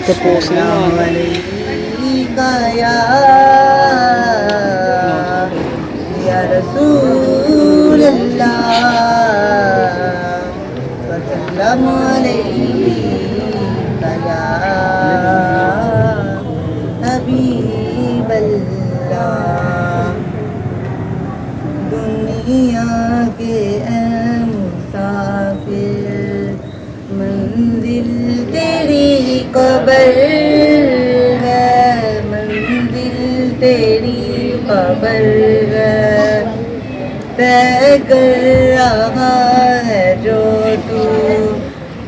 Tapusin mo. Ya Rasulullah wasallam alayka ya Habiballah. दुनिया के मुसाफिर मंजिल तेरी कब्र है, मंजिल तेरी कब्र है। तय कर रहा है जो तू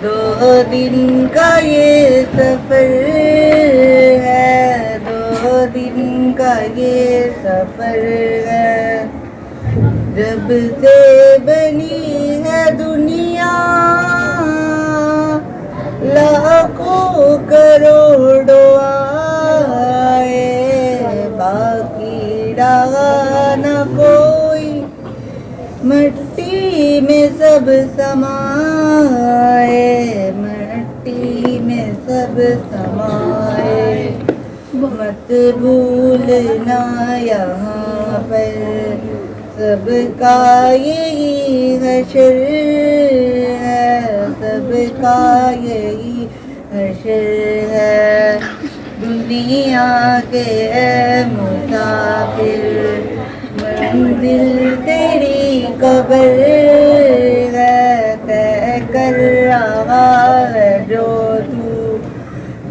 दो दिन का ये सफर है, दो दिन का ये सफर है। जब से बनी है दुनिया लाखों करोड़ों आए, बाकी रहा न कोई, मिट्टी में सब समाए, मिट्टी में सब समाए। मत भूलना यहाँ पर सबका यही हशर है, सबका यही हशर है। दुनिया के मुसाफिर मंजिल तेरी कब्र है, तय कर रहा है जो तू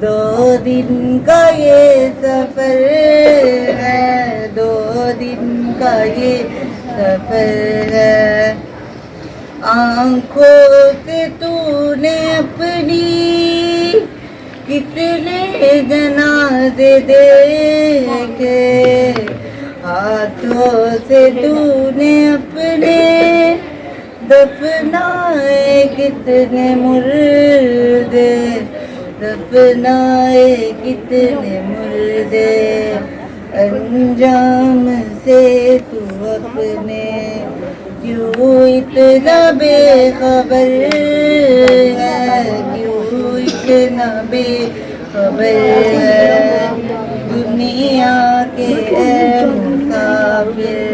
दो दिन का ये सफर है, दो दिन का ये सफर है। आँखों से तूने अपनी कितने जनाजे देखे, हाथों से तूने अपने दफनाए कितने मुर्दे, दफनाए कितने मुर्दे। अंजाम से तू अपने क्यों इतना बेखबर है, क्यों इतना बेखबर है। दुनिया के मुसाफिर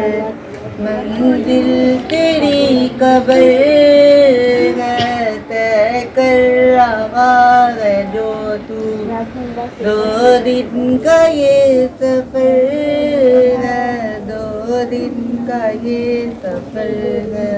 मंजिल तेरी कब्र है, तय कर रहा है जो तू दो दिन का ये सफर है, दो दिन का ये सफर है।